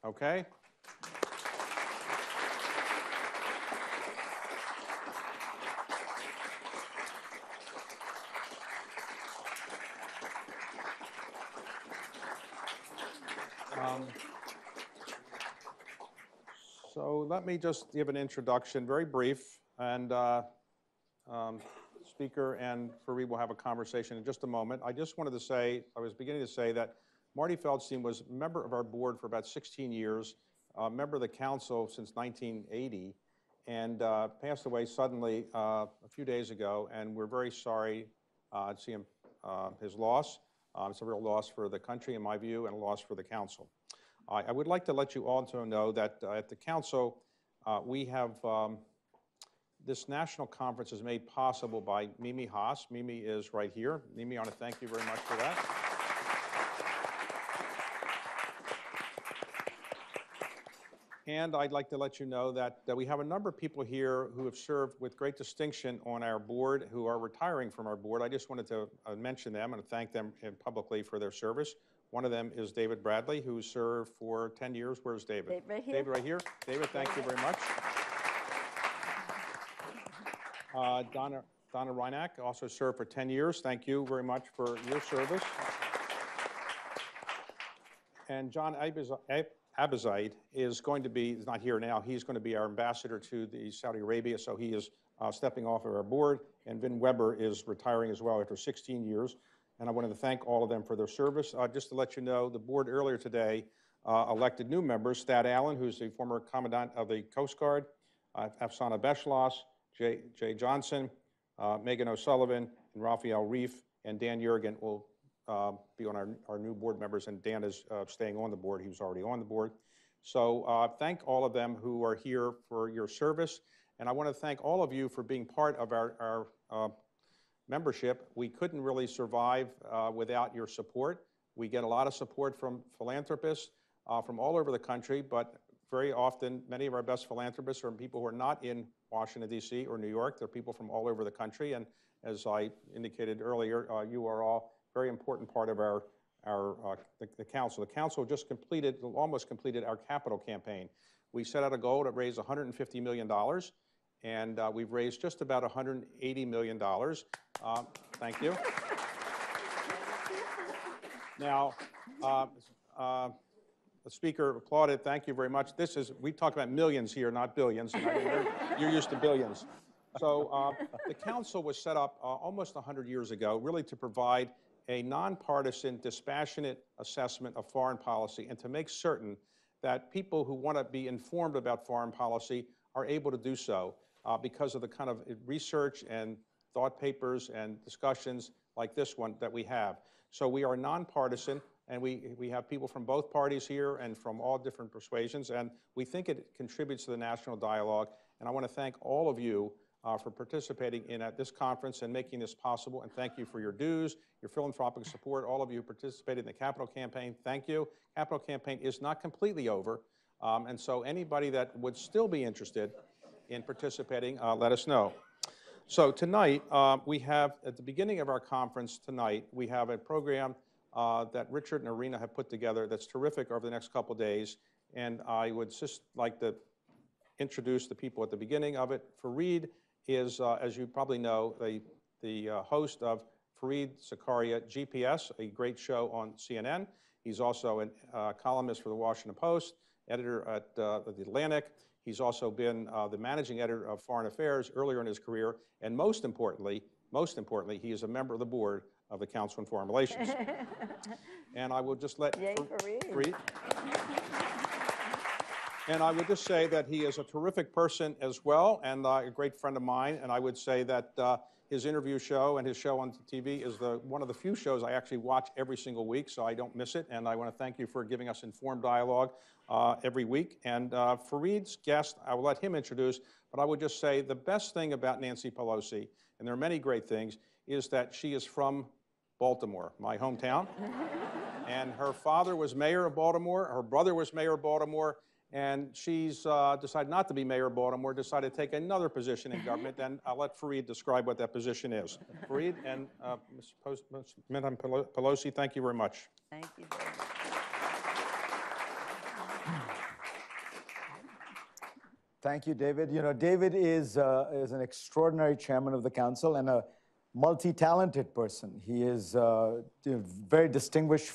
Okay? So let me just give an introduction, very brief, and Speaker and Fareed will have a conversation in just a moment. I just wanted to say, I was beginning to say that Marty Feldstein was a member of our board for about 16 years, a member of the council since 1980, and passed away suddenly a few days ago, and we're very sorry to see him, his loss. It's a real loss for the country, in my view, and a loss for the council. I would like to let you also know that at the council, we have this national conference is made possible by Mimi Haas. Mimi is right here. Mimi, I want to thank you very much for that. And I'd like to let you know that we have a number of people here who have served with great distinction on our board who are retiring from our board. I just wanted to mention them and thank them publicly for their service. One of them is David Bradley, who served for 10 years. Where's David? David right here. David right here. David, thank you very much. Donna Reinach also served for 10 years. Thank you very much for your service. And John Abizaid is going to be, he's not here now, he's going to be our ambassador to Saudi Arabia, so he is stepping off of our board. And Vin Weber is retiring as well after 16 years. And I wanted to thank all of them for their service. Just to let you know, the board earlier today elected new members, Thad Allen, who's the former Commandant of the Coast Guard, Afsana Beshlas, Jay Johnson, Megan O'Sullivan, and Raphael Reif, and Dan Yergin will be on our new board members, and Dan is staying on the board. He was already on the board. So thank all of them who are here for your service. And I want to thank all of you for being part of our membership. We couldn't really survive without your support. We get a lot of support from philanthropists from all over the country, but very often many of our best philanthropists are people who are not in Washington, D.C. or New York. They're people from all over the country. And as I indicated earlier, you are all a very important part of the council. The council just almost completed our capital campaign. We set out a goal to raise $150 million. And we've raised just about $180 million. Thank you. Now, the Speaker applauded. Thank you very much. We talk about millions here, not billions. You're used to billions. So the council was set up almost 100 years ago, really to provide a nonpartisan, dispassionate assessment of foreign policy and to make certain that people who want to be informed about foreign policy are able to do so. Because of the kind of research and thought papers and discussions like this one that we have. So we are nonpartisan, and we have people from both parties here and from all different persuasions, and we think it contributes to the national dialogue. And I want to thank all of you for participating in this conference and making this possible, and thank you for your dues, your philanthropic support. All of you who participated in the capital campaign, thank you. Capital campaign is not completely over, and so anybody that would still be interested in participating, let us know. So tonight, we have, at the beginning of our conference tonight, we have a program that Richard and Irina have put together that's terrific over the next couple of days. And I would just like to introduce the people at the beginning of it. Fareed is, as you probably know, the host of Fareed Zakaria GPS, a great show on CNN. He's also a columnist for the Washington Post, editor at the Atlantic. He's also been the managing editor of Foreign Affairs earlier in his career, and most importantly, he is a member of the board of the Council on Foreign Relations. And I will just let Fareed. And I would just say that he is a terrific person as well, and a great friend of mine. And I would say that his interview show and his show on TV is one of the few shows I actually watch every single week, so I don't miss it. And I want to thank you for giving us informed dialogue every week. And Fareed's guest, I will let him introduce, but I would just say the best thing about Nancy Pelosi, and there are many great things, is that she is from Baltimore, my hometown. And her father was mayor of Baltimore, her brother was mayor of Baltimore, and she's decided not to be mayor of Baltimore, decided to take another position in government, and I'll let Fareed describe what that position is. Fareed and Madam Pelosi, thank you very much. Thank you very much. Thank you, David. You know, David is an extraordinary chairman of the council and a multi-talented person. He is very distinguished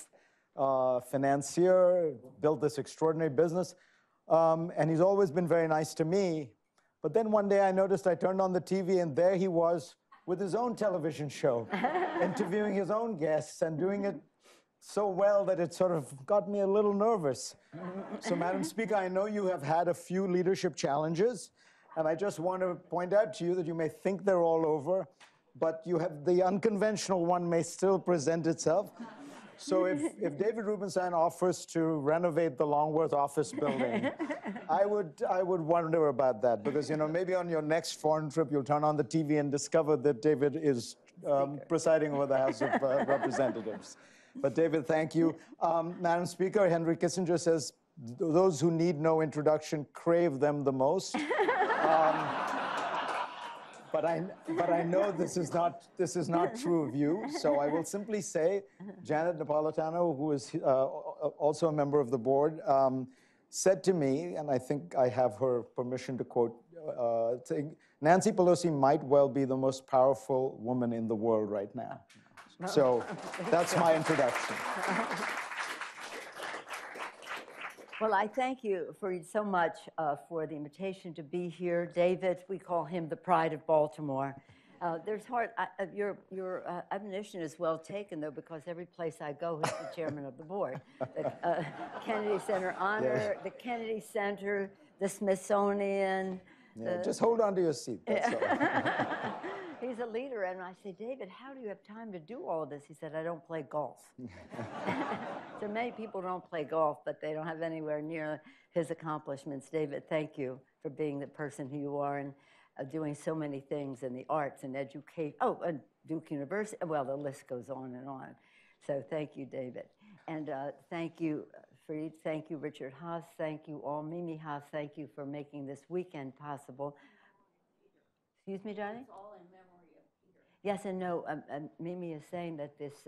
financier, built this extraordinary business, and he's always been very nice to me. But then one day I noticed, I turned on the TV and there he was with his own television show, interviewing his own guests and doing it so well that it sort of got me a little nervous. So, Madam Speaker, I know you have had a few leadership challenges, and I just want to point out to you that you may think they're all over, but you have the unconventional one may still present itself. So if David Rubenstein offers to renovate the Longworth office building, I would wonder about that, because, you know, maybe on your next foreign trip, you'll turn on the TV and discover that David is presiding over the House of Representatives. But David, thank you. Madam Speaker, Henry Kissinger says, those who need no introduction crave them the most. But I know this is not true of you. So I will simply say, Janet Napolitano, who is also a member of the board, said to me, and I think I have her permission to quote, saying, Nancy Pelosi might well be the most powerful woman in the world right now. So that's my introduction. Well, I thank you, Fareed, so much for the invitation to be here. David, we call him the pride of Baltimore. Your admonition is well taken, though, because every place I go, he's the chairman of the board. The Kennedy Center Honor, the Kennedy Center, the Smithsonian. Yeah, just hold on to your seat, that's all. He's a leader, and I say, David, how do you have time to do all of this? He said, I don't play golf. So many people don't play golf, but they don't have anywhere near his accomplishments. David, thank you for being the person who you are and doing so many things in the arts and education. Oh, and Duke University. Well, the list goes on and on. So thank you, David. And thank you, Fareed. Thank you, Richard Haas. Thank you all. Mimi Haas, thank you for making this weekend possible. Excuse me, Johnny? It's all in memory of Peter. Yes and no. Mimi is saying that this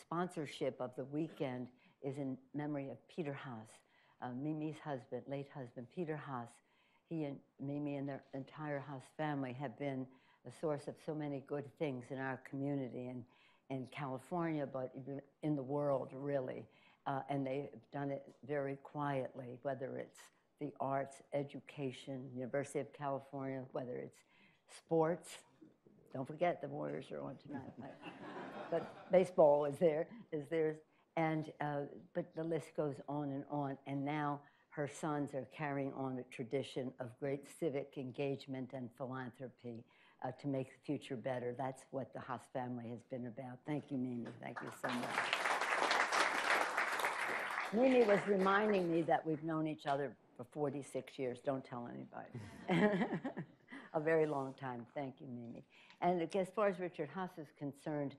sponsorship of the weekend is in memory of Peter Haas, Mimi's husband, late husband, Peter Haas. He and Mimi and their entire Haas family have been a source of so many good things in our community and in California, but even in the world, really. And they've done it very quietly, whether it's the arts, education, University of California, whether it's sports. Don't forget the Warriors are on tonight. But baseball is theirs. And, but the list goes on. And now her sons are carrying on a tradition of great civic engagement and philanthropy to make the future better. That's what the Haas family has been about. Thank you, Mimi. Thank you so much. Mimi was reminding me that we've known each other for 46 years. Don't tell anybody. A very long time. Thank you, Mimi. And as far as Richard Haas is concerned,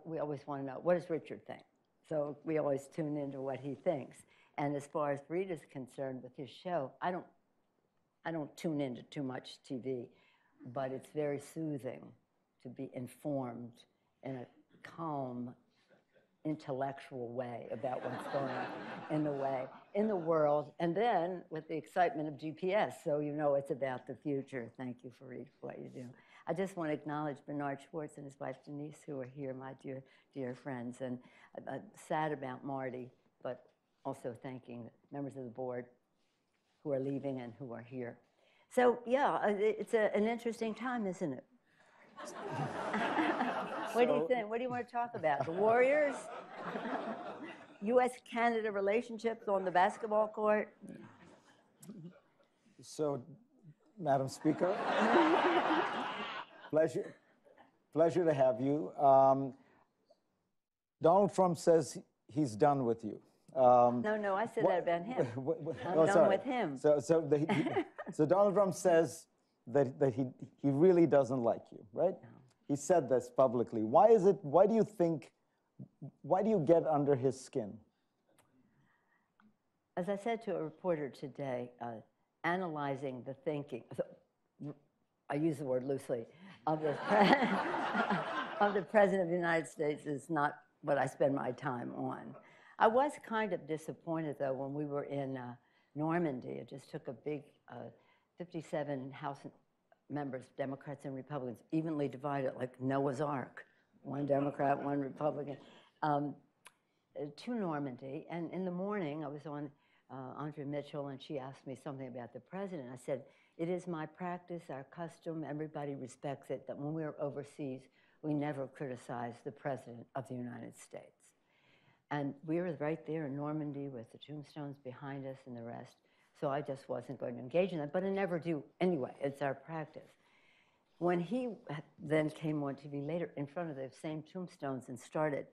we always want to know, what does Richard think? So we always tune into what he thinks. And as far as Fareed is concerned with his show, I don't tune into too much TV, but it's very soothing to be informed in a calm, intellectual way about what's going on in the world, and then with the excitement of GPS, so you know it's about the future. Thank you, Fareed, for what you do. I just want to acknowledge Bernard Schwartz and his wife Denise, who are here, my dear friends, and I'm sad about Marty, but also thanking members of the board who are leaving and who are here. So yeah, it's an interesting time, isn't it? What do you think? What do you want to talk about? The Warriors? U.S.-Canada relationships on the basketball court? So, Madam Speaker, pleasure to have you. Donald Trump says he's done with you. No, I said that about him. I'm done with him. So Donald Trump says that he really doesn't like you, right? No. He said this publicly. Why do you get under his skin? As I said to a reporter today, analyzing the thinking, I use the word loosely, of the President of the United States is not what I spend my time on. I was kind of disappointed, though, when we were in Normandy. It just took a big 57 House members, Democrats and Republicans, evenly divided like Noah's Ark. One Democrat, one Republican, to Normandy. And in the morning, I was on Andrea Mitchell, and she asked me something about the president. I said, it is my practice, our custom, everybody respects it, that when we're overseas, we never criticize the president of the United States. And we were right there in Normandy with the tombstones behind us and the rest. So I just wasn't going to engage in that, but I never do anyway. It's our practice. When he then came on TV later in front of the same tombstones and started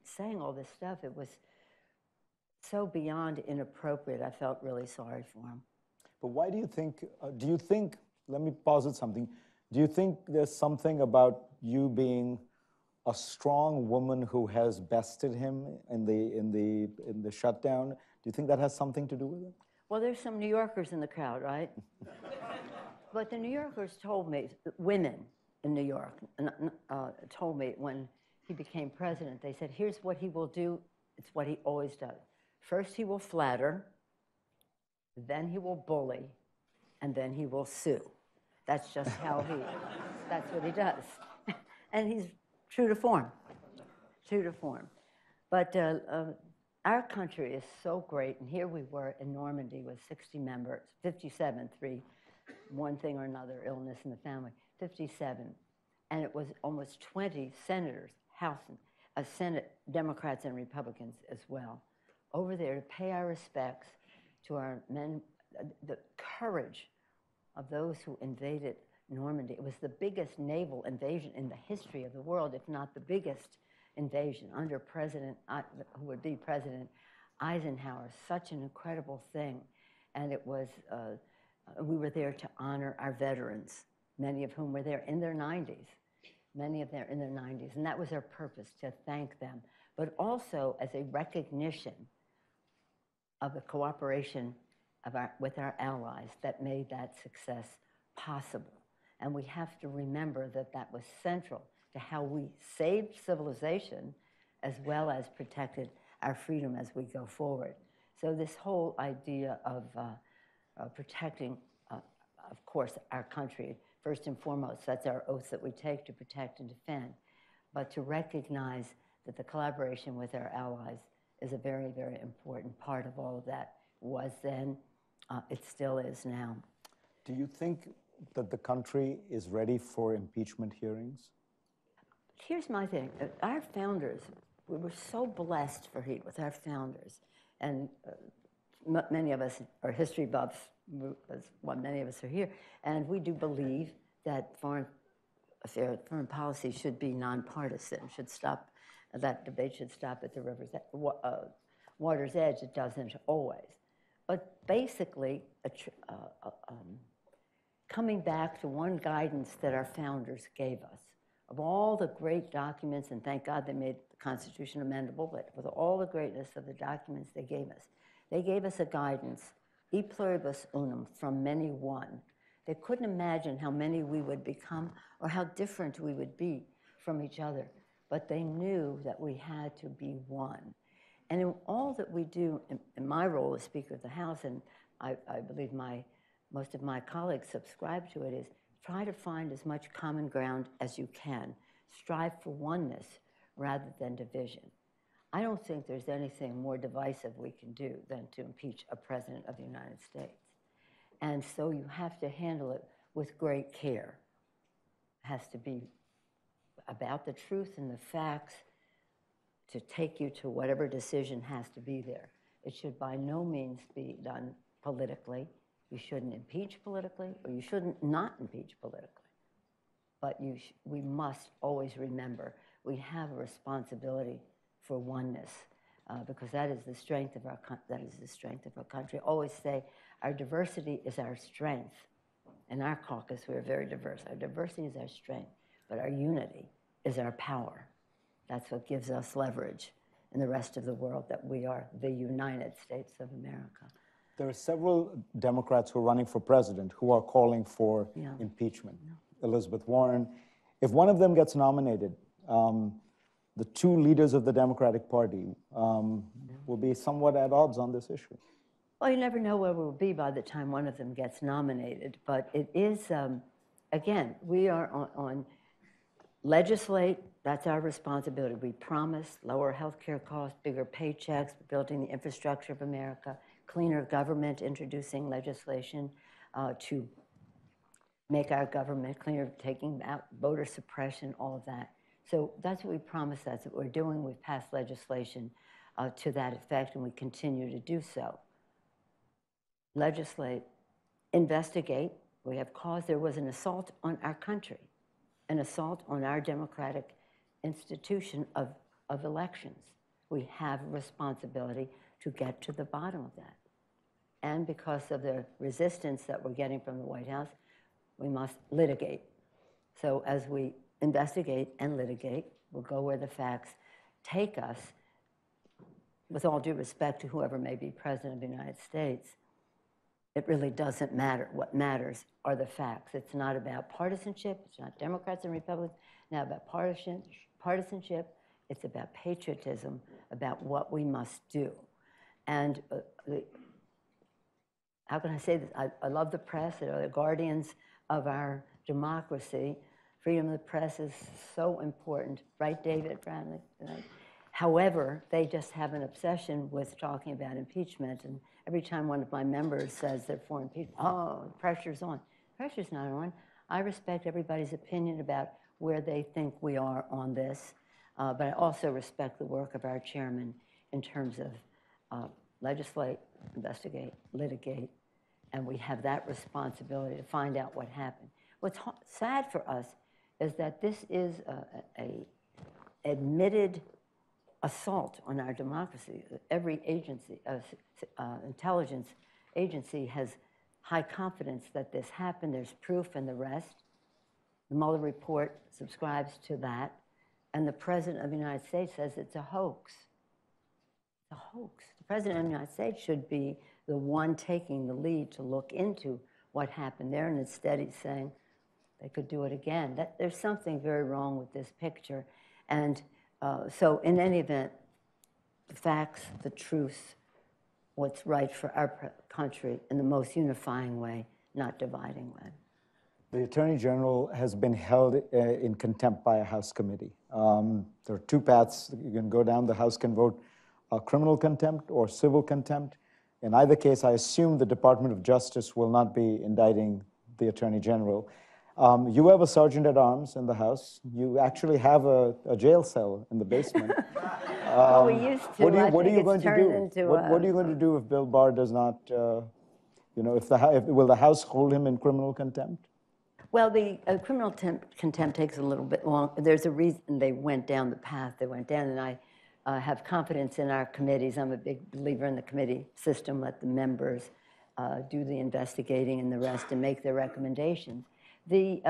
saying all this stuff, it was so beyond inappropriate. I felt really sorry for him. But why do you think, let me posit something. Do you think there's something about you being a strong woman who has bested him in the shutdown? Do you think that has something to do with it? Well, there's some New Yorkers in the crowd, right? But the New Yorkers told me, women in New York told me when he became president, they said, here's what he will do. It's what he always does. First, he will flatter, then he will bully, and then he will sue. That's just how that's what he does. And he's true to form, true to form. But our country is so great, and here we were in Normandy with 60 members, 57, one thing or another, illness in the family, 57. And it was almost 20 senators, Senate Democrats and Republicans as well, over there to pay our respects to our men, the courage of those who invaded Normandy. It was the biggest naval invasion in the history of the world, if not the biggest invasion under who would be President Eisenhower. Such an incredible thing. And it was, we were there to honor our veterans, many of whom were there in their 90s, many of them in their 90s. And that was our purpose, to thank them, but also as a recognition of the cooperation with our allies that made that success possible. And we have to remember that that was central to how we saved civilization as well as protected our freedom as we go forward. So this whole idea of protecting, of course, our country, first and foremost, that's our oath that we take to protect and defend, but to recognize that the collaboration with our allies is a very, very important part of all of that. Was then, it still is now. Do you think that the country is ready for impeachment hearings? Here's my thing. Our founders, we were so blessed, Fareed, with our founders. And many of us are history buffs, many of us are here. And we do believe that foreign policy should be nonpartisan, should stop, that debate should stop at the water's edge. It doesn't always. But basically, coming back to one guidance that our founders gave us, of all the great documents, and thank God they made the Constitution amendable, but with all the greatness of the documents they gave us a guidance, e pluribus unum, from many one. They couldn't imagine how many we would become or how different we would be from each other, but they knew that we had to be one. And in all that we do, in my role as Speaker of the House, and I believe most of my colleagues subscribe to it, is try to find as much common ground as you can. Strive for oneness rather than division. I don't think there's anything more divisive we can do than to impeach a president of the United States. And so you have to handle it with great care. It has to be about the truth and the facts to take you to whatever decision has to be there. It should by no means be done politically. You shouldn't impeach politically, or you shouldn't not impeach politically. But we must always remember we have a responsibility for oneness, because that is the strength of our country. I always say our diversity is our strength. In our caucus, we're very diverse. Our diversity is our strength, but our unity is our power. That's what gives us leverage in the rest of the world, that we are the United States of America. There are several Democrats who are running for president who are calling for impeachment. Elizabeth Warren. If one of them gets nominated, the two leaders of the Democratic Party will be somewhat at odds on this issue. Well, you never know where we'll be by the time one of them gets nominated. But it is, again, we are on legislate. That's our responsibility. We promise lower health care costs, bigger paychecks, building the infrastructure of America, cleaner government, introducing legislation to make our government cleaner, taking out voter suppression, all of that. So that's what we promise. That's what we're doing. We've passed legislation to that effect, and we continue to do so. Legislate, investigate. We have cause. There was an assault on our country, an assault on our democratic institution of elections. We have a responsibility to get to the bottom of that. And because of the resistance that we're getting from the White House, we must litigate. So as we investigate and litigate, we'll go where the facts take us, with all due respect to whoever may be president of the United States. It really doesn't matter. What matters are the facts. It's not about partisanship. It's not Democrats and Republicans. It's not about partisanship. It's about patriotism, about what we must do. And how can I say this? I love the press. They're the guardians of our democracy. Freedom of the press is so important. Right, David Bradley? Right? However, they just have an obsession with talking about impeachment. And every time one of my members says they're for impeachment, oh, the pressure's on. Pressure's not on. I respect everybody's opinion about where they think we are on this. But I also respect the work of our chairman in terms of legislate, investigate, litigate. And we have that responsibility to find out what happened. What's sad for us is that this is a admitted assault on our democracy. Every agency, intelligence agency has high confidence that this happened. There's proof and the rest. The Mueller report subscribes to that. And the President of the United States says it's a hoax. It's a hoax. The President of the United States should be the one taking the lead to look into what happened there, and instead he's saying they could do it again. There's something very wrong with this picture. And so in any event, the facts, the truth, what's right for our country in the most unifying way, not dividing way. The Attorney General has been held in contempt by a House committee. There are two paths you can go down. The House can vote criminal contempt or civil contempt. In either case, I assume the Department of Justice will not be indicting the Attorney General. You have a sergeant at arms in the House. You actually have a jail cell in the basement. Well, we used to. What are you going to do? What are you going to do if Bill Barr does not, will the House hold him in criminal contempt? Well, the criminal contempt takes a little bit long. There's a reason they went down the path they went down, and I have confidence in our committees. I'm a big believer in the committee system. Let the members do the investigating and the rest and make their recommendations. It's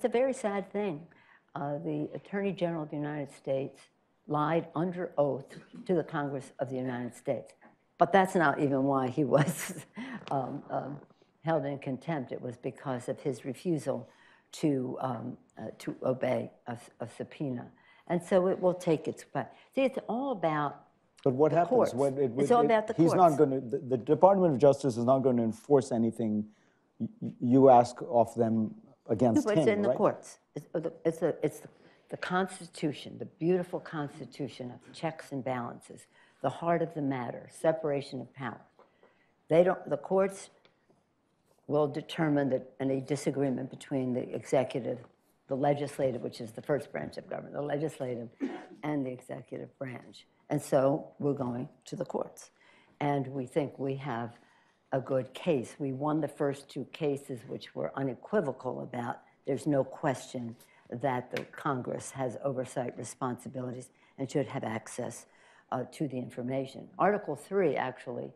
a very sad thing. The Attorney General of the United States lied under oath to the Congress of the United States. But that's not even why he was held in contempt. It was because of his refusal to obey a subpoena. And so it will take its part. See, it's all about But what happens? It's all about the courts. He's not going to, the Department of Justice is not going to enforce anything you ask of them against him, It's in the right? courts. It's the Constitution, the beautiful Constitution of checks and balances, the heart of the matter, separation of power. The courts will determine that any disagreement between the executive, the legislative, which is the first branch of government, the legislative, and the executive branch. And so we're going to the courts. And we think we have a good case. We won the first two cases, which were unequivocal about there's no question that the Congress has oversight responsibilities and should have access to the information. Article 3, actually,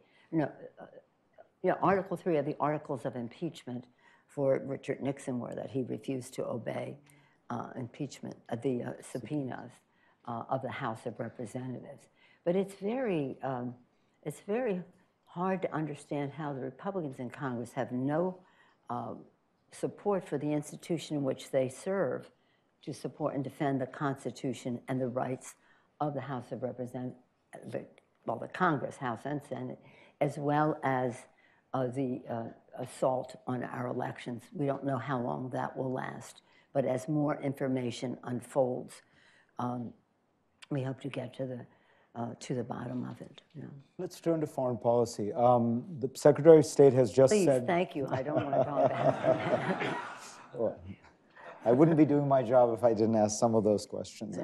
Article 3 of the Articles of Impeachment for Richard Nixon were that he refused to obey impeachment, the subpoenas of the House of Representatives. But it's very hard to understand how the Republicans in Congress have no support for the institution in which they serve to support and defend the Constitution and the rights of the House of Representatives, the well, the Congress, House and Senate, as well as the assault on our elections. We don't know how long that will last, but as more information unfolds, we hope to get to the bottom of it. Yeah. Let's turn to foreign policy. The Secretary of State has just Please, said... thank you. I don't want to talk about it. Well, I wouldn't be doing my job if I didn't ask some of those questions.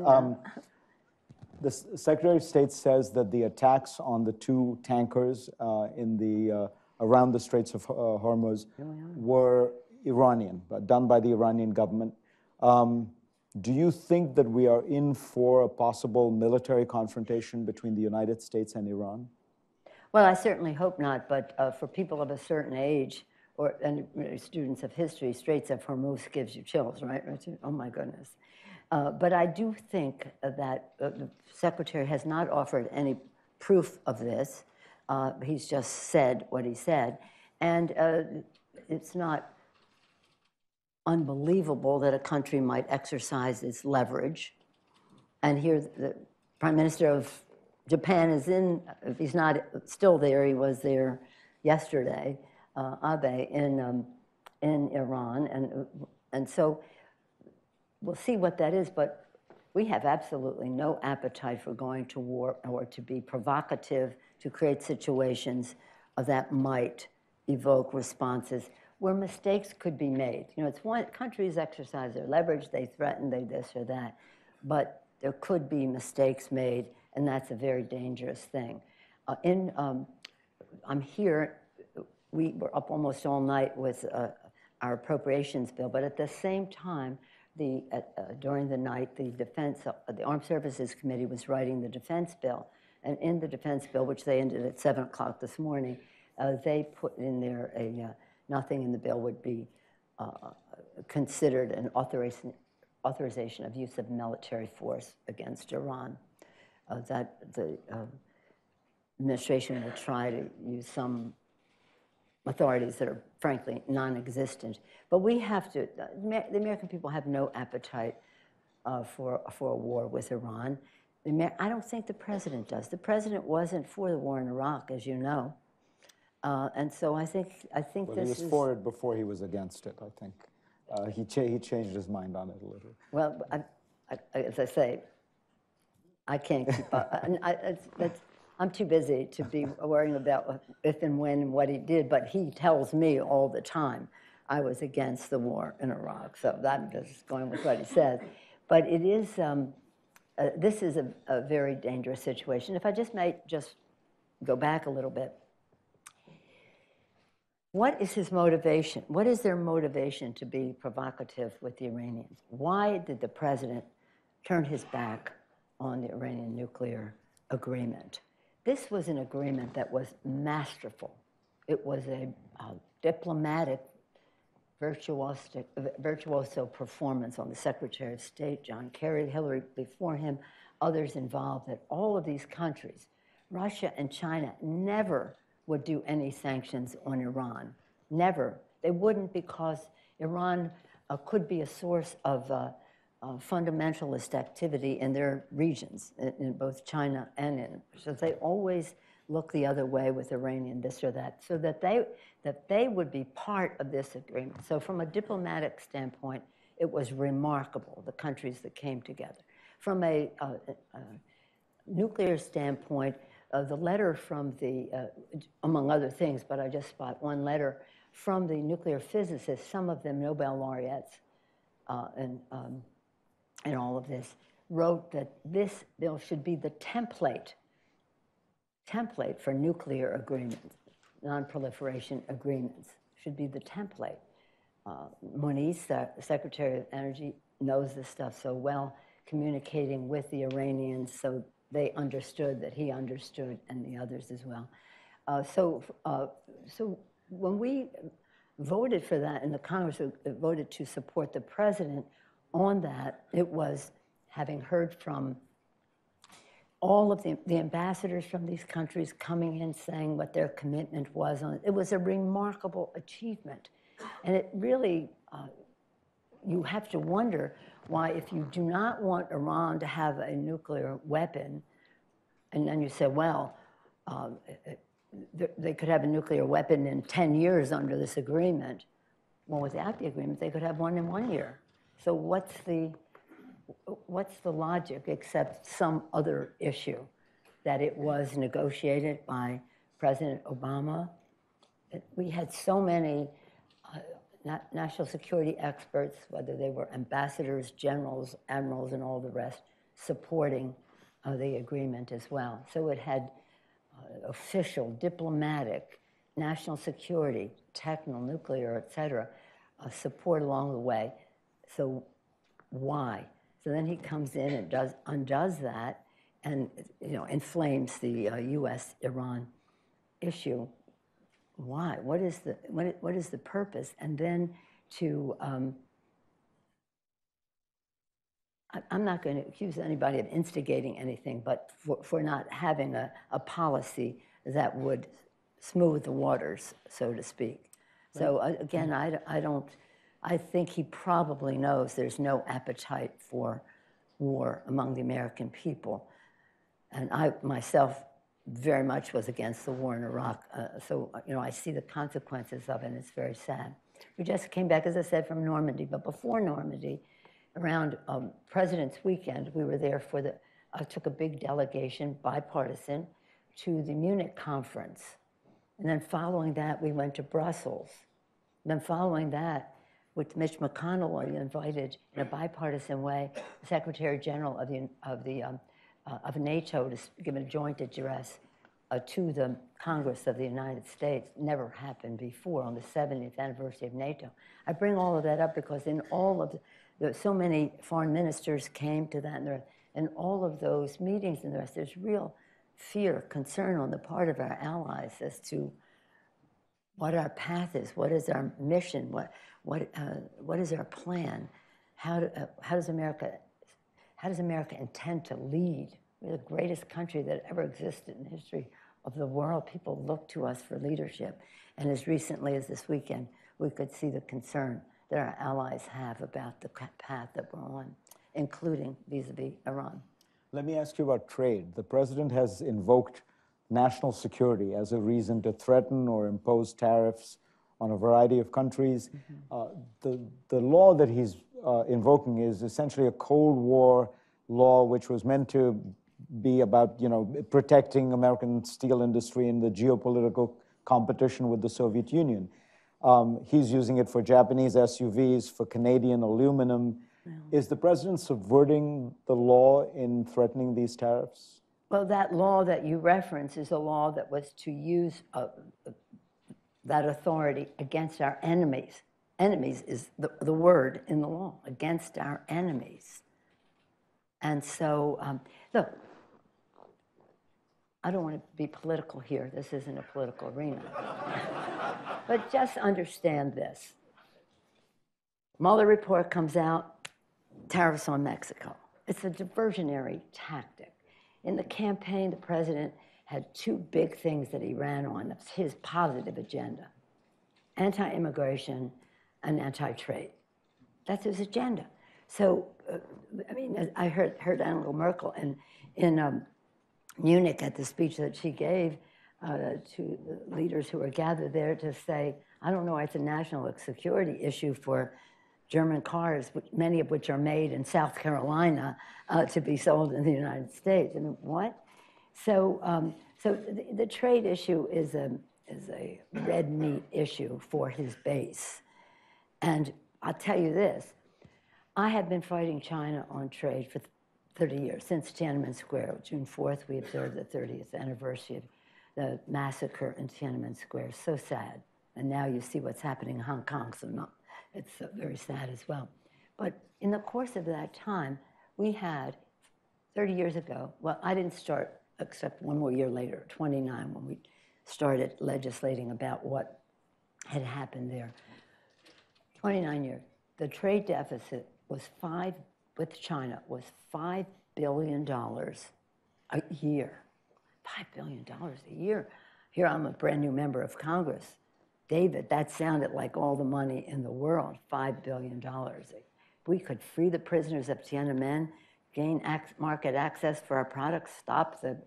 The Secretary of State says that the attacks on the 2 tankers around the Straits of Hormuz were Iranian, done by the Iranian government. Do you think that we are in for a possible military confrontation between the United States and Iran? Well, I certainly hope not, but for people of a certain age, and students of history, Straits of Hormuz gives you chills, right? Oh my goodness. But I do think that the Secretary has not offered any proof of this. He's just said what he said. And it's not unbelievable that a country might exercise its leverage. And here the Prime Minister of Japan is in, if he's not still there, he was there yesterday, Abe, in Iran. And so we'll see what that is, but we have absolutely no appetite for going to war or to be provocative, to create situations that might evoke responses where mistakes could be made. You know, it's one, countries exercise their leverage, they threaten, they this or that, but there could be mistakes made, and that's a very dangerous thing. I'm here, we were up almost all night with our appropriations bill, but at the same time, during the night, the Armed Services Committee was writing the defense bill, and in the defense bill, which they ended at 7 o'clock this morning, they put in there nothing in the bill would be considered an authorization of use of military force against Iran. That the administration will try to use some authorities that are frankly non-existent. But we have to, the American people have no appetite for a war with Iran. I don't think the president does. The president wasn't for the war in Iraq, as you know. And so I think well, this is... He was for it before he was against it, I think. He changed his mind on it a little. Well, as I say, I can't keep up. I'm too busy to be worrying about if and when and what he did, but he tells me all the time I was against the war in Iraq, so I'm just going with what he says. But it is, this is a very dangerous situation. If I just might just go back a little bit. What is his motivation? What is their motivation to be provocative with the Iranians? Why did the president turn his back on the Iranian nuclear agreement? This was an agreement that was masterful. It was a diplomatic, virtuoso performance on the Secretary of State, John Kerry, Hillary before him, others involved, that all of these countries, Russia and China, never would do any sanctions on Iran. Never. They wouldn't, because Iran could be a source of fundamentalist activity in their regions, in both China and in. So they always look the other way with Iranian this or that, so that they would be part of this agreement. So from a diplomatic standpoint, it was remarkable, the countries that came together. From a nuclear standpoint, the letter from the, among other things, but I just spot one letter from the nuclear physicists, some of them Nobel laureates, and all of this, wrote that this bill should be the template for nuclear agreements, non-proliferation agreements, should be the template. Moniz, the Secretary of Energy, knows this stuff so well, communicating with the Iranians so they understood that he understood, and the others as well. So when we voted for that, and the Congress voted to support the president on that, it was having heard from all of the ambassadors from these countries coming in saying what their commitment was on it. It was a remarkable achievement. And it really, you have to wonder why, if you do not want Iran to have a nuclear weapon, and then you say, well, they could have a nuclear weapon in 10 years under this agreement. Well, without the agreement, they could have one in 1 year. So what's the logic except some other issue? That it was negotiated by President Obama. We had so many national security experts, whether they were ambassadors, generals, admirals, and all the rest, supporting the agreement as well. So it had official, diplomatic, national security, technical, nuclear, et cetera, support along the way. So why? So then he comes in and undoes that and inflames the U.S.-Iran issue. Why? What is the purpose? And then to I'm not going to accuse anybody of instigating anything, but for not having a policy that would smooth the waters, so to speak. Right. So again, I think he probably knows there's no appetite for war among the American people. And I myself very much was against the war in Iraq. So I see the consequences of it, and it's very sad. We just came back, as I said, from Normandy, but before Normandy, around President's Weekend, we were there for took a big delegation, bipartisan, to the Munich conference. And then following that, we went to Brussels. And then following that, with Mitch McConnell, we invited in a bipartisan way the Secretary General of NATO to give a joint address to the Congress of the United States. Never happened before on the 70th anniversary of NATO. I bring all of that up because in all of so many foreign ministers came to that, and all of those meetings and the rest, there's real fear, concern on the part of our allies as to what our path is, what is our mission, what is our plan, how does America intend to lead? We're the greatest country that ever existed in the history of the world. People look to us for leadership, and as recently as this weekend, we could see the concern that our allies have about the path that we're on, including vis-a-vis Iran. Let me ask you about trade. The president has invoked national security as a reason to threaten or impose tariffs on a variety of countries. Mm-hmm. The law that he's invoking is essentially a Cold War law, which was meant to be about protecting American steel industry in the geopolitical competition with the Soviet Union. He's using it for Japanese SUVs, for Canadian aluminum. Yeah. Is the president subverting the law in threatening these tariffs? Well, that law that you reference is a law that was to use that authority against our enemies. Enemies is the word in the law, against our enemies. And so, look, I don't want to be political here. This isn't a political arena. But just understand this. Mueller report comes out, tariffs on Mexico. It's a diversionary tactic. In the campaign, the president had two big things that he ran on. That's his positive agenda: anti-immigration and anti-trade. That's his agenda. So, I heard Angela Merkel in Munich at the speech that she gave to the leaders who were gathered there to say, I don't know, it's a national security issue for German cars, many of which are made in South Carolina, to be sold in the United States. And what? So, the trade issue is a red meat issue for his base. And I'll tell you this, I have been fighting China on trade for 30 years, since Tiananmen Square. June 4th, we observed the 30th anniversary of the massacre in Tiananmen Square. So sad. And now you see what's happening in Hong Kong, so it's very sad as well. But in the course of that time, we had, 30 years ago, well, I didn't start except one more year later, 29, when we started legislating about what had happened there. 29 years. The trade deficit with China was $5 billion a year. $5 billion a year. Here I'm a brand new member of Congress. David, that sounded like all the money in the world, $5 billion. We could free the prisoners of Tiananmen, gain market access for our products, stop the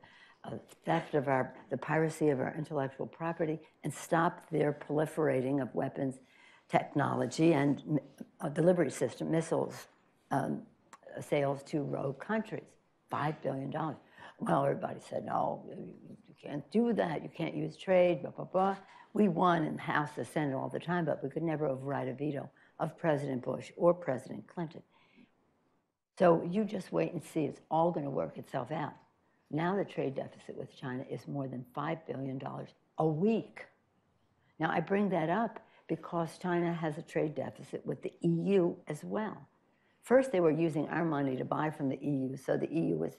theft of the piracy of our intellectual property, and stop their proliferating of weapons technology and delivery system, missiles, sales to rogue countries, $5 billion. Well, everybody said, no, you can't do that. You can't use trade, blah, blah, blah. We won in the House, the Senate all the time, but we could never override a veto of President Bush or President Clinton. So you just wait and see. It's all going to work itself out. Now the trade deficit with China is more than $5 billion a week. Now, I bring that up because China has a trade deficit with the EU as well. First, they were using our money to buy from the EU, so the EU was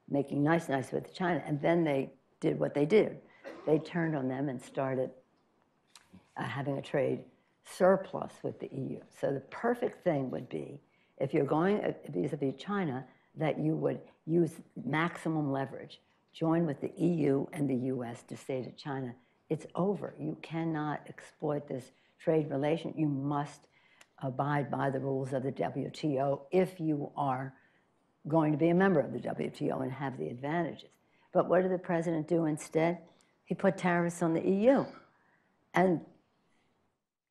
making nice with China, and then they did what they did. They turned on them and started having a trade surplus with the EU. So the perfect thing would be, if you're going vis-a-vis China, that you would use maximum leverage, join with the EU and the US to say to China, it's over. You cannot exploit this trade relation. You must abide by the rules of the WTO if you are going to be a member of the WTO and have the advantages. But what did the president do instead? He put tariffs on the EU. And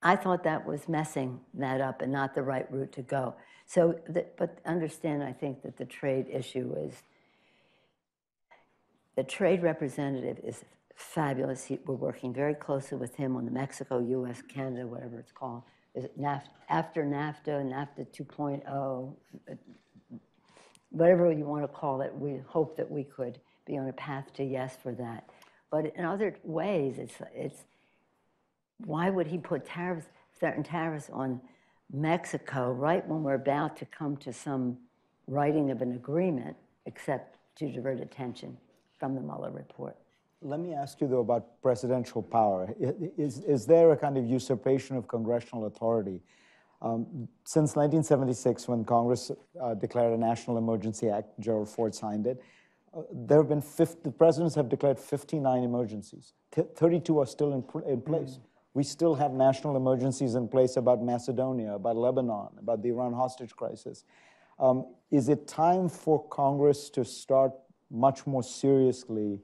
I thought that was messing that up and not the right route to go. So, but understand, I think that the trade issue is, the trade representative is fabulous. We're working very closely with him on the Mexico, US, Canada, whatever it's called. Is it NAFTA, after NAFTA, NAFTA 2.0, whatever you want to call it. We hope that we could be on a path to yes for that. But in other ways, it's why would he put certain tariffs on Mexico right when we're about to come to some writing of an agreement, except to divert attention from the Mueller report? Let me ask you, though, about presidential power. Is there a kind of usurpation of congressional authority? Since 1976, when Congress declared a national emergency act, Gerald Ford signed it, there have been the presidents have declared 59 emergencies. 32 are still in place. We still have national emergencies in place about Macedonia, about Lebanon, about the Iran hostage crisis. Is it time for Congress to start much more seriously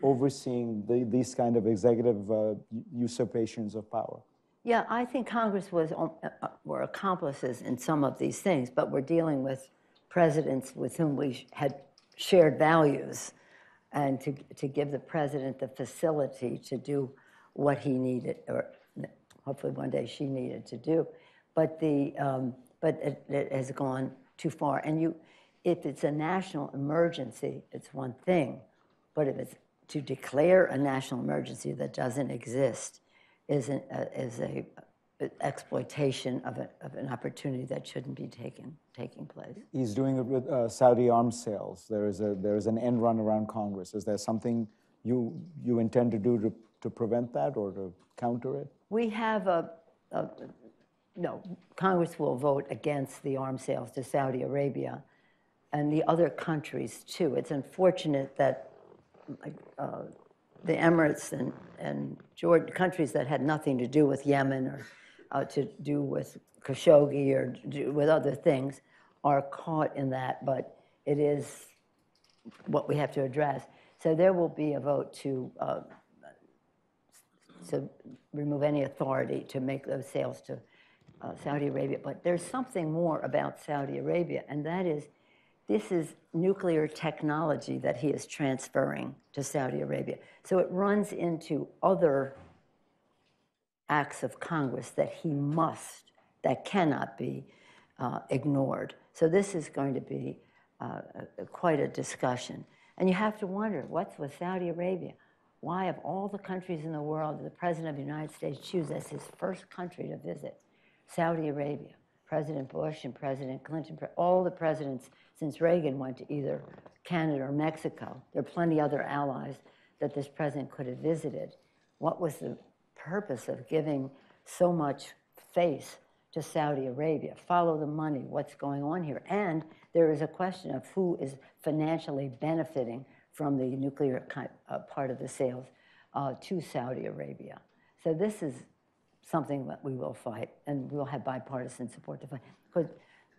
overseeing these kind of executive usurpations of power? Yeah, I think Congress were accomplices in some of these things, but we're dealing with presidents with whom we had shared values, and to give the president the facility to do what he needed, or hopefully one day she needed to do. But it has gone too far. And if it's a national emergency, it's one thing. But if it's to declare a national emergency that doesn't exist is an exploitation of an opportunity that shouldn't be taking place. He's doing it with Saudi arms sales. There is an end run around Congress. Is there something you intend to do to prevent that or to counter it? We have no, Congress will vote against the arms sales to Saudi Arabia and the other countries too. It's unfortunate that the Emirates and Jordan, countries that had nothing to do with Yemen or to do with Khashoggi or do with other things, are caught in that, but it is what we have to address. So there will be a vote to remove any authority to make those sales to Saudi Arabia. But there's something more about Saudi Arabia, and that is, this is nuclear technology that he is transferring to Saudi Arabia. So it runs into other acts of Congress that cannot be ignored. So this is going to be quite a discussion. And you have to wonder, what's with Saudi Arabia? Why, of all the countries in the world, did the President of the United States choose as his first country to visit Saudi Arabia? President Bush and President Clinton, all the presidents since Reagan went to either Canada or Mexico. There are plenty other allies that this president could have visited. What was the purpose of giving so much face to Saudi Arabia? Follow the money, what's going on here? And there is a question of who is financially benefiting from the nuclear part of the sales to Saudi Arabia. So this is something that we will fight, and we'll have bipartisan support to fight. Because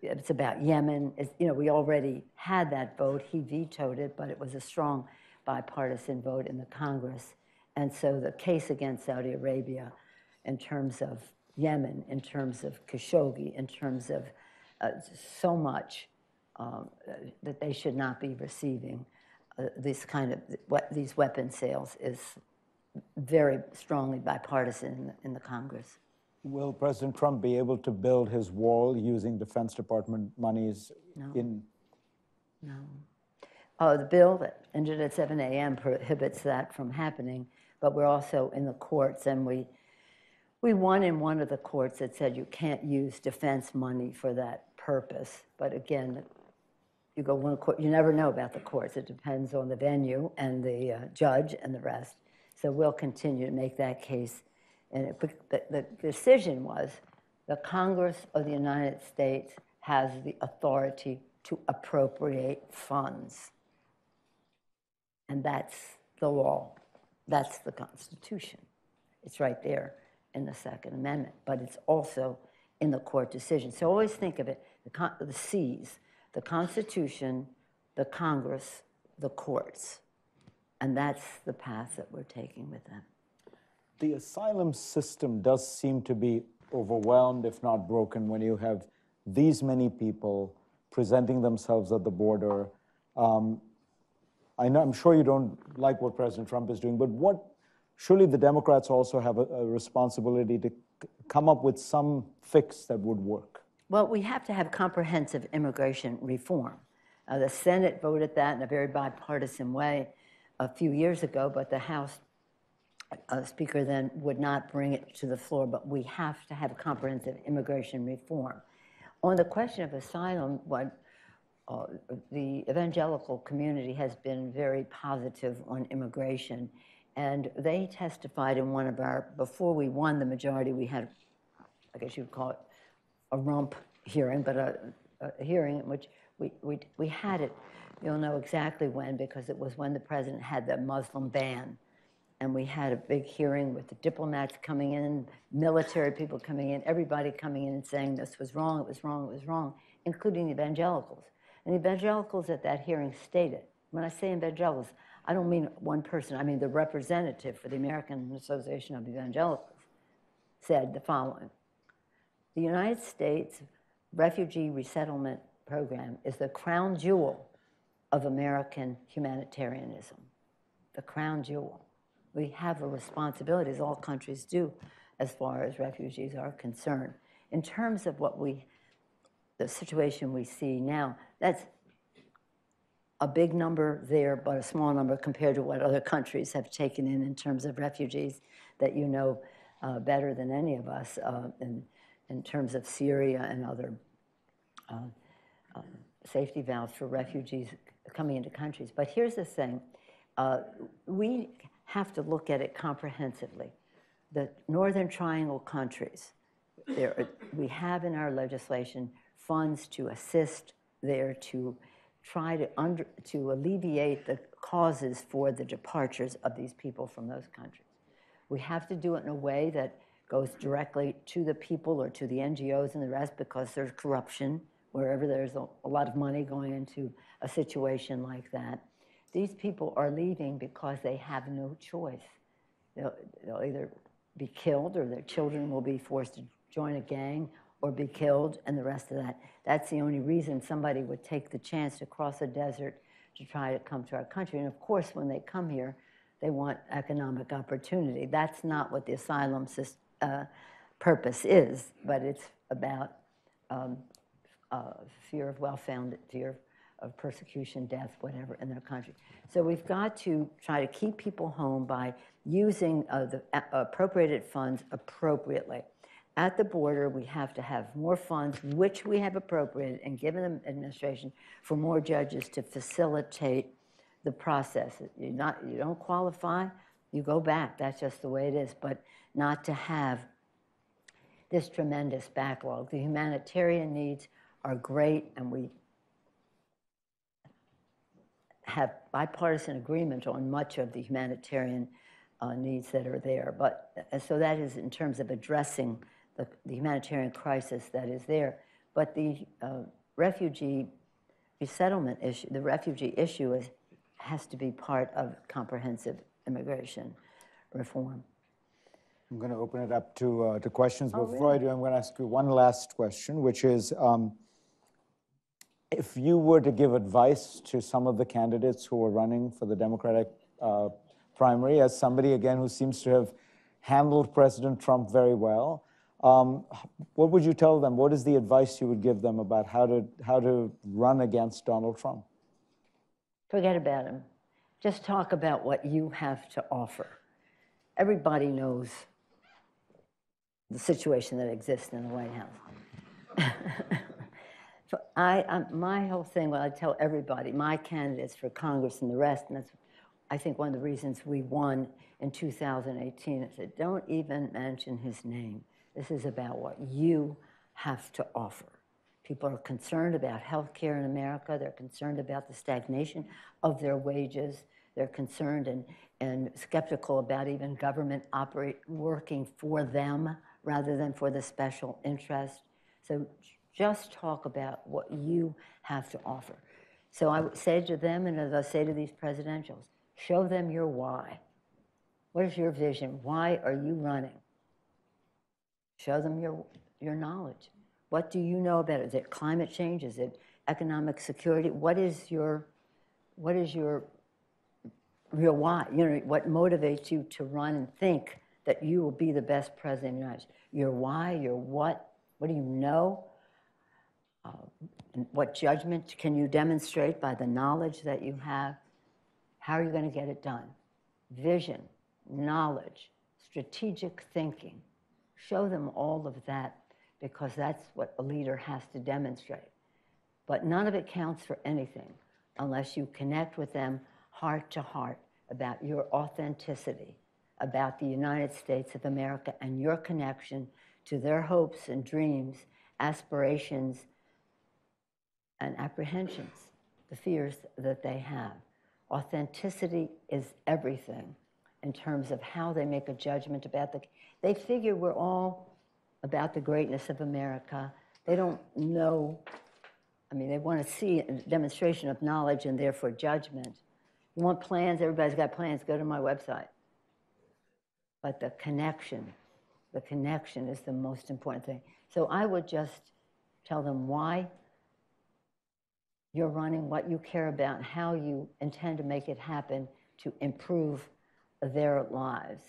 it's about Yemen. We already had that vote. He vetoed it, but it was a strong bipartisan vote in the Congress. And so the case against Saudi Arabia in terms of Yemen, in terms of Khashoggi, in terms of so much that they should not be receiving these weapon sales is very strongly bipartisan in the Congress. Will President Trump be able to build his wall using Defense Department monies? No. No. The bill that ended at 7 a.m. prohibits that from happening, but we're also in the courts, and we won in one of the courts that said you can't use defense money for that purpose. But again, you go one court, you never know about the courts. It depends on the venue and the judge and the rest. So we'll continue to make that case. And the decision was the Congress of the United States has the authority to appropriate funds. And that's the law. That's the Constitution. It's right there in the Second Amendment, but it's also in the court decision. So always think of it, the C's, the Constitution, the Congress, the courts. And that's the path that we're taking with them. The asylum system does seem to be overwhelmed, if not broken, when you have these many people presenting themselves at the border. I'm sure you don't like what President Trump is doing, but surely the Democrats also have a responsibility to come up with some fix that would work. Well, we have to have comprehensive immigration reform. The Senate voted that in a very bipartisan way a few years ago, but the House Speaker then would not bring it to the floor, but we have to have comprehensive immigration reform. On the question of asylum, the evangelical community has been very positive on immigration, and they testified in one of our, before we won the majority, we had, I guess you'd call it a rump hearing, but a hearing in which we had it, you'll know exactly when, because it was when the president had the Muslim ban. And we had a big hearing with the diplomats coming in, military people coming in, everybody coming in and saying this was wrong, it was wrong, it was wrong, including the evangelicals. And the evangelicals at that hearing stated, when I say evangelicals, I don't mean one person, I mean the representative for the American Association of Evangelicals said the following: the United States Refugee Resettlement Program is the crown jewel of American humanitarianism, the crown jewel. We have a responsibility, as all countries do, as far as refugees are concerned. In terms of the situation we see now, that's a big number there, but a small number compared to what other countries have taken in terms of refugees that you know better than any of us in terms of Syria and other safety valves for refugees coming into countries. But here's the thing. We have to look at it comprehensively. The Northern Triangle countries, we have in our legislation funds to assist there to try to alleviate the causes for the departures of these people from those countries. We have to do it in a way that goes directly to the people or to the NGOs and the rest, because there's corruption wherever there's a lot of money going into a situation like that. These people are leaving because they have no choice. They'll either be killed, or their children will be forced to join a gang or be killed, and the rest of that. That's the only reason somebody would take the chance to cross a desert to try to come to our country. And of course, when they come here, they want economic opportunity. That's not what the asylum purpose is, but it's about fear of well-founded, fear of persecution, death, whatever, in their country. So we've got to try to keep people home by using the appropriated funds appropriately. At the border, we have to have more funds, which we have appropriated and given the administration, for more judges to facilitate the process. You don't qualify, you go back. That's just the way it is. But not to have this tremendous backlog. The humanitarian needs are great, and we have bipartisan agreement on much of the humanitarian needs that are there. But so that is in terms of addressing the humanitarian crisis that is there. But the refugee resettlement issue, the refugee issue has to be part of comprehensive immigration reform. I'm going to open it up to questions. Oh, Before I do, I'm going to ask you one last question, which is, if you were to give advice to some of the candidates who are running for the Democratic primary, as somebody, again, who seems to have handled President Trump very well, what would you tell them? What is the advice you would give them about how to run against Donald Trump? Forget about him. Just talk about what you have to offer. Everybody knows the situation that exists in the White House. So my whole thing, what I tell everybody, my candidates for Congress and the rest, and that's, I think, one of the reasons we won in 2018, I said, don't even mention his name. This is about what you have to offer. People are concerned about health care in America. They're concerned about the stagnation of their wages. They're concerned and skeptical about even government working for them rather than for the special interest. So just talk about what you have to offer. So I would say to them, and as I say to these presidentials, show them your why. What is your vision? Why are you running? Show them your knowledge. What do you know about it? Is it climate change? Is it economic security? What is your why? You know, what motivates you to run and think that you will be the best president of the United States? Your why, your what do you know? What judgment can you demonstrate by the knowledge that you have? How are you going to get it done? Vision, knowledge, strategic thinking. Show them all of that, because that's what a leader has to demonstrate. But none of it counts for anything unless you connect with them heart to heart about your authenticity, about the United States of America and your connection to their hopes and dreams, aspirations, and apprehensions, the fears that they have. Authenticity is everything in terms of how they make a judgment about they figure we're all about the greatness of America. They don't know, I mean, they want to see a demonstration of knowledge and therefore judgment. You want plans? Everybody's got plans. Go to my website. But the connection is the most important thing. So I would just tell them why you're running, what you care about, and how you intend to make it happen to improve their lives.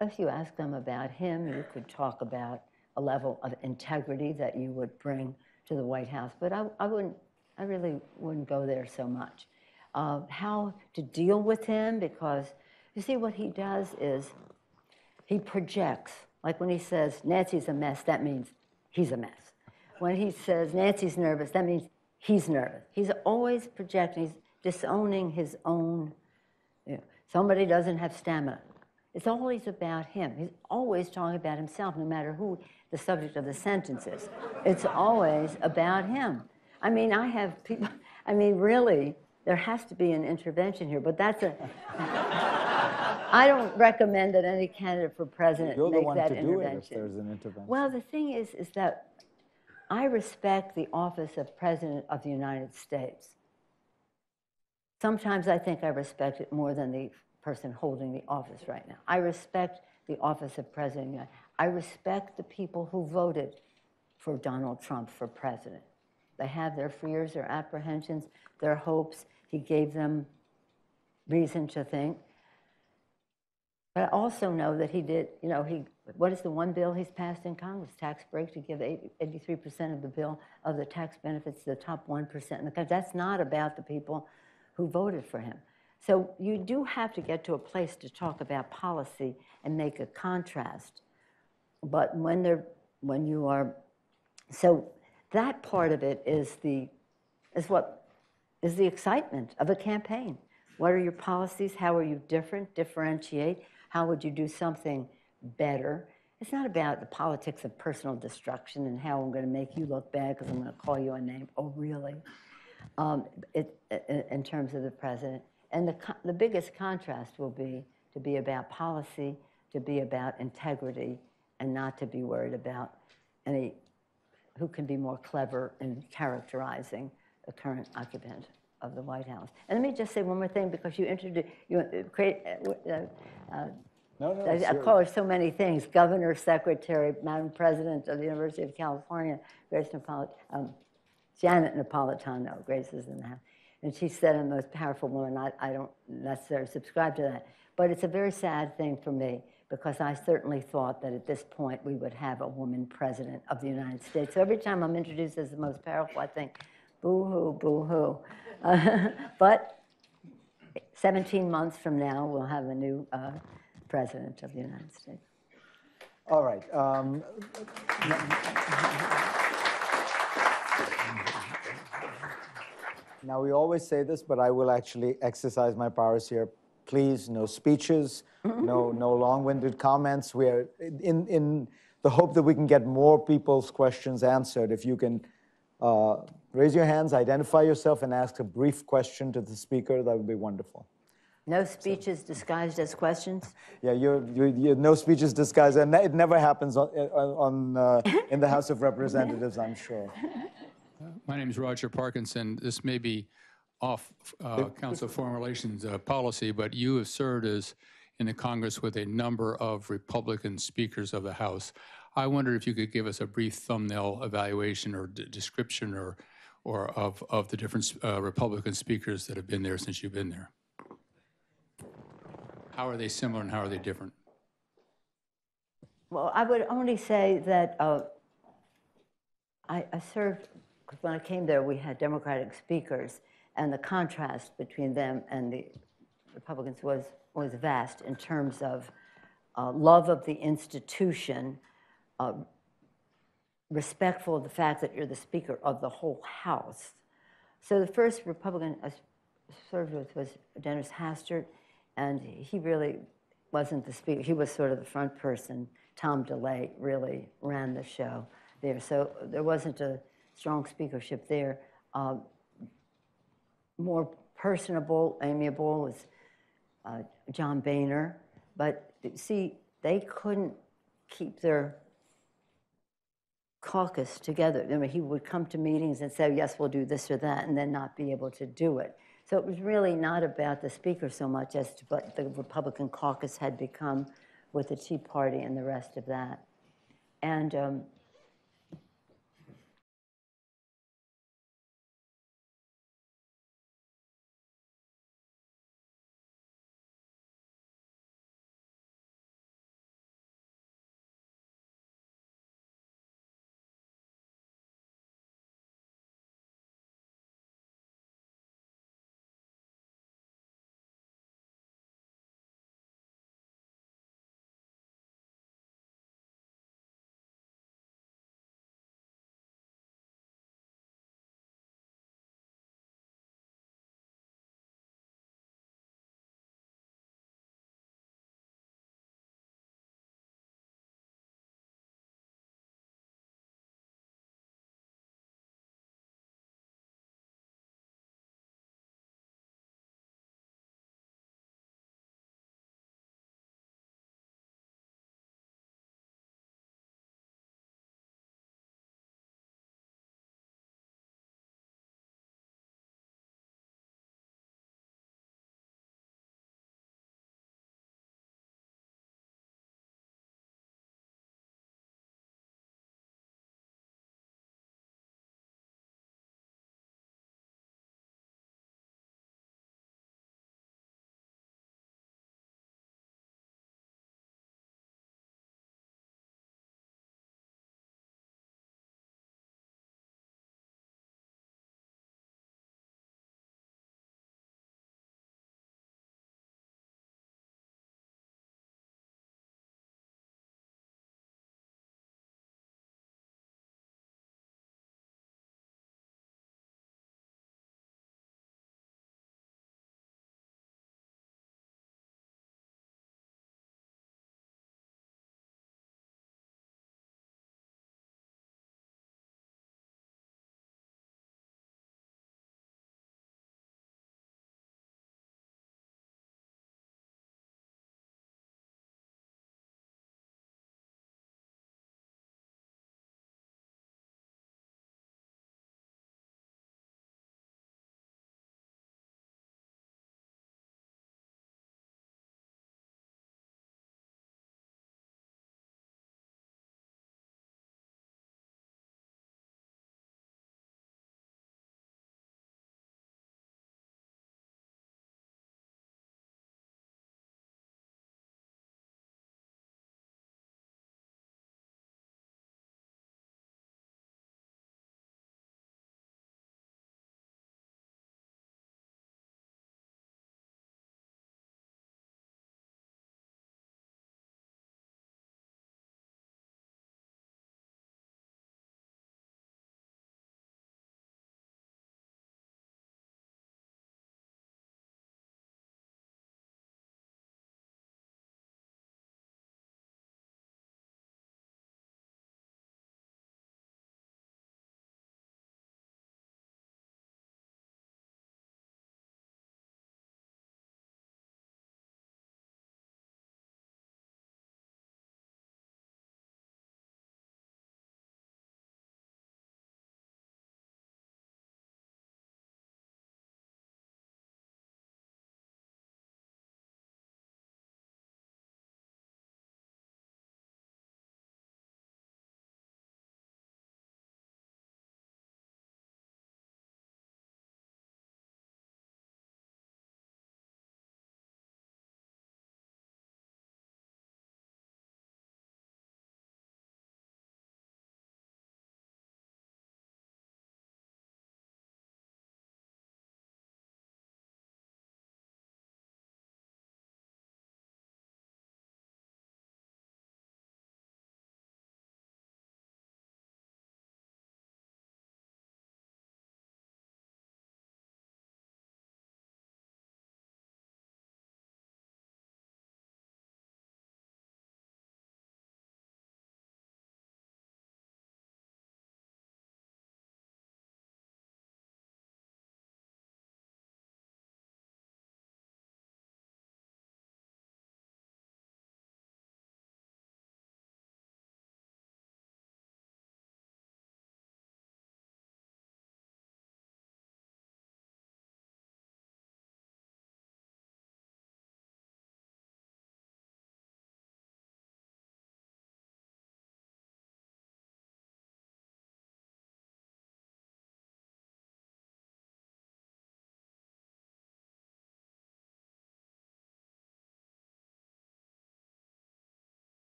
If you ask them about him, you could talk about a level of integrity that you would bring to the White House. But I really wouldn't go there so much. How to deal with him, because you see what he does is he projects. Like when he says, Nancy's a mess, that means he's a mess. When he says, Nancy's nervous, that means he's nervous. He's always projecting. He's disowning his own, somebody doesn't have stamina. It's always about him. He's always talking about himself, no matter who the subject of the sentence is. It's always about him. I mean, I have people, I mean, really, there has to be an intervention here, but that's I don't recommend that any candidate for president make that intervention. You're the one to do it if there's an intervention. Well, the thing is that I respect the office of President of the United States. Sometimes I think I respect it more than the person holding the office right now. I respect the office of President. I respect the people who voted for Donald Trump for president. They have their fears, their apprehensions, their hopes. He gave them reason to think. But I also know that he did, what is the one bill he's passed in Congress? Tax break, to give 83% of the bill of the tax benefits to the top 1% in the country. That's not about the people who voted for him. So you do have to get to a place to talk about policy and make a contrast. But when you are, so that part of it is the excitement of a campaign. What are your policies? How are you different? Differentiate. How would you do something better? It's not about the politics of personal destruction and how I'm going to make you look bad because I'm going to call you a name. Oh, really? In terms of the president. And the biggest contrast will be to be about policy, to be about integrity, and not to be worried about who can be more clever in characterizing the current occupant. of the White House. And let me just say one more thing, because you introduced, I call her so many things: governor, secretary, Madam President of the University of California, Janet Napolitano. Grace is in the house. And she said, I'm the most powerful woman. I don't necessarily subscribe to that. But it's a very sad thing for me, because I certainly thought that at this point we would have a woman president of the United States. So every time I'm introduced as the most powerful, I think, boo-hoo, boo-hoo. But 17 months from now, we'll have a new president of the United States. All right. Now, we always say this, but I will actually exercise my powers here. Please, no speeches, no long-winded comments. We are in the hope that we can get more people's questions answered. If you can raise your hands, identify yourself, and ask a brief question to the speaker, that would be wonderful. No speeches disguised as questions? Yeah, you're no speeches disguised, and it never happens in the House of Representatives, I'm sure. My name is Roger Parkinson. This may be off Council of Foreign Relations policy, but you have served as in the Congress with a number of Republican speakers of the House. I wonder if you could give us a brief thumbnail evaluation or description or of the different Republican speakers that have been there since you've been there. How are they similar and how are they different? Well, I would only say that I served, because when I came there, we had Democratic speakers, and the contrast between them and the Republicans was vast in terms of love of the institution, respectful of the fact that you're the Speaker of the whole House. So the first Republican I served with was Dennis Hastert, and he really wasn't the Speaker. He was sort of the front person. Tom DeLay really ran the show there. So there wasn't a strong speakership there. More personable, amiable was John Boehner. But see, they couldn't keep their caucus together. I mean, he would come to meetings and say, yes, we'll do this or that, and then not be able to do it. So it was really not about the Speaker so much as to what the Republican caucus had become with the Tea Party and the rest of that. And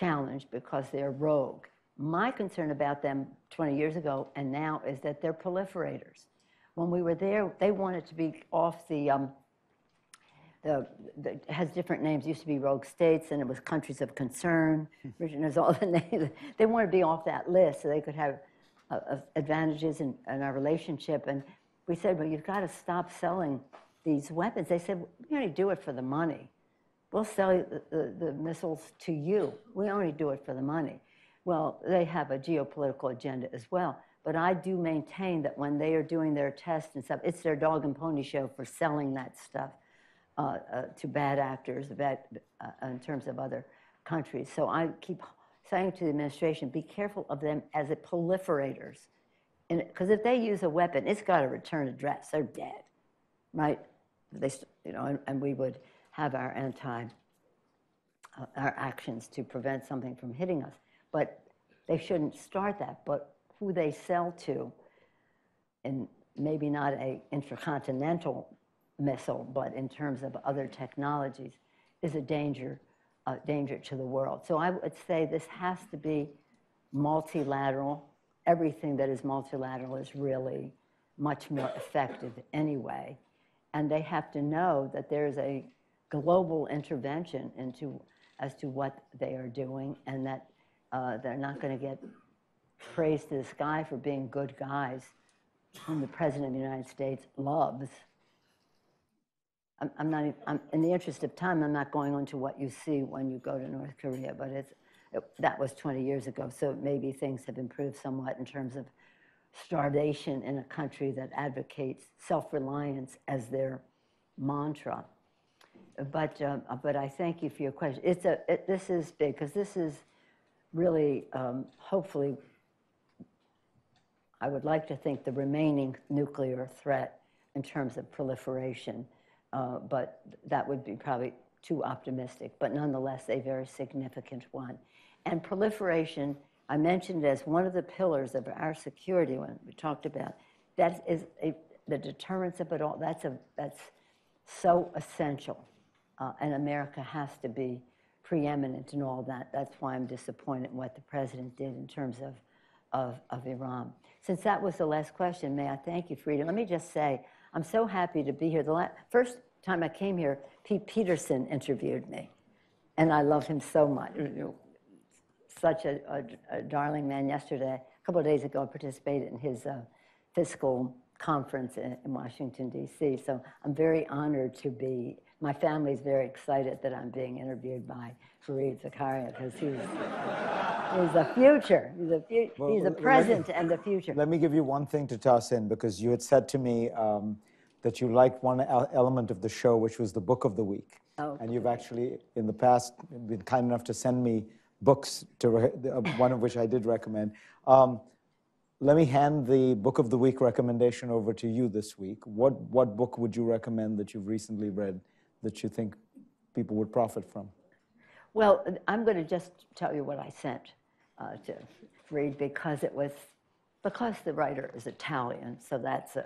challenged because they're rogue. My concern about them 20 years ago and now is that they're proliferators. When we were there, they wanted to be off it has different names. It used to be rogue states, and it was countries of concern. Richard knows all the names. They wanted to be off that list so they could have advantages in our relationship. And we said, well, you've got to stop selling these weapons. They said, we only do it for the money. We'll sell the missiles to you. We only do it for the money. Well, they have a geopolitical agenda as well. But I do maintain that when they are doing their tests and stuff, it's their dog and pony show for selling that stuff to bad actors, in terms of other countries. So I keep saying to the administration, be careful of them as proliferators. Because if they use a weapon, it's got a return address. They're dead, right? And we would have our our actions to prevent something from hitting us. But they shouldn't start that. But who they sell to, and maybe not a intercontinental missile, but in terms of other technologies, is a danger to the world. So I would say this has to be multilateral. Everything that is multilateral is really much more effective anyway. And they have to know that there's a global intervention as to what they are doing, and that they're not going to get praised to the sky for being good guys whom the President of the United States loves. In the interest of time, I'm not going on to what you see when you go to North Korea, but that was 20 years ago, so maybe things have improved somewhat in terms of starvation in a country that advocates self-reliance as their mantra. But I thank you for your question. This is big, because this is really, hopefully, I would like to think the remaining nuclear threat in terms of proliferation. But that would be probably too optimistic, but nonetheless a very significant one. And proliferation, I mentioned as one of the pillars of our security when we talked about, that is the deterrence of it all. That's so essential, and America has to be preeminent in all that. That's why I'm disappointed in what the president did in terms of Iran. Since that was the last question, may I thank you, Fareed. Let me just say, I'm so happy to be here. The first time I came here, Pete Peterson interviewed me, and I love him so much. Such a darling man. Yesterday, a couple of days ago, I participated in his fiscal conference in Washington, D.C., so I'm very honored to be. My family's very excited that I'm being interviewed by Fareed Zakaria, because he's the future. He's the present and the future. Let me give you one thing to toss in, because you had said to me that you liked one element of the show, which was the book of the week. Okay. And you've actually, in the past, been kind enough to send me books, one of which I did recommend. Let me hand the book of the week recommendation over to you this week. What book would you recommend that you've recently read that you think people would profit from? Well, I'm going to just tell you what I sent to read, because the writer is Italian, so that's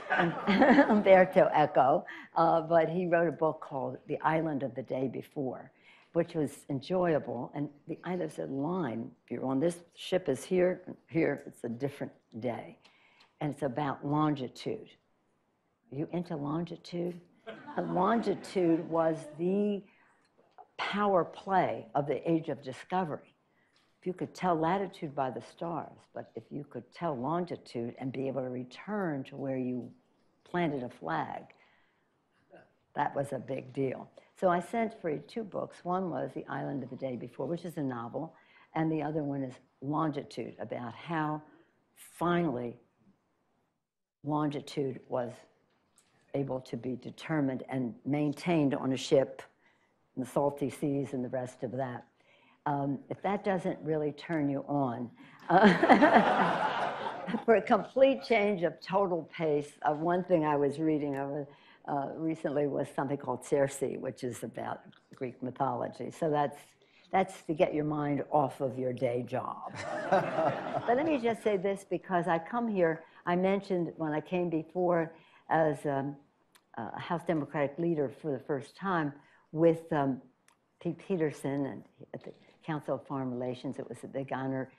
Umberto Eco, but he wrote a book called The Island of the Day Before, which was enjoyable. And there's a line, if you're on this ship is here, it's a different day. And it's about longitude. Are you into longitude? Longitude was the power play of the age of discovery. If you could tell latitude by the stars, but if you could tell longitude and be able to return to where you planted a flag, that was a big deal. So I sent for you two books. One was The Island of the Day Before, which is a novel, and the other one is Longitude, about how finally longitude was able to be determined and maintained on a ship in the salty seas and the rest of that. If that doesn't really turn you on, for a complete change of total pace, one thing I was reading recently was something called Circe, which is about Greek mythology. So that's to get your mind off of your day job. But let me just say this, because I come here, I mentioned when I came before as a House Democratic leader for the first time with Pete Peterson, and Council of Foreign Relations. It was a big honor.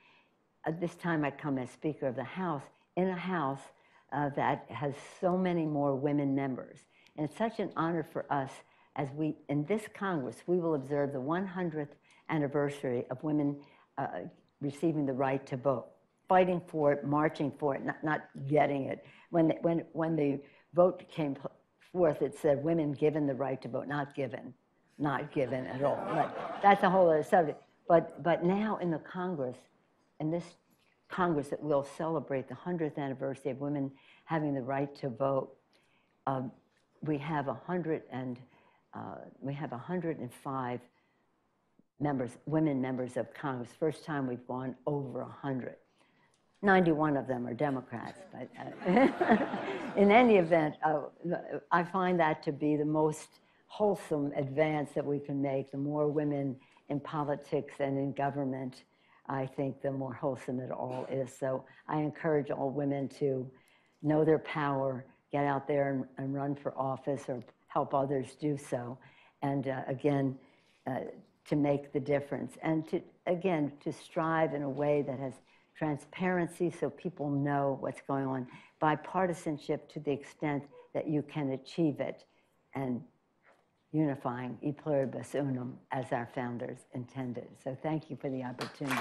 This time I come as Speaker of the House, in a House that has so many more women members. And it's such an honor for us as we, in this Congress, we will observe the 100th anniversary of women receiving the right to vote, fighting for it, marching for it, not getting it. When the vote came forth, it said women given the right to vote, not given at all. But that's a whole other subject. But now in the Congress, in this Congress that will celebrate the 100th anniversary of women having the right to vote, we have 105 members, women members of Congress. First time we've gone over 100. 91 of them are Democrats, but in any event, I find that to be the most wholesome advance that we can make. The more women in politics and in government, I think the more wholesome it all is. So I encourage all women to know their power, get out there and run for office or help others do so. And again, to make the difference. And to strive in a way that has transparency so people know what's going on. Bipartisanship to the extent that you can achieve it. And unifying e pluribus unum as our founders intended. So thank you for the opportunity.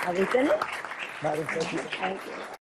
Are we finished? Madam Secretary. Thank you.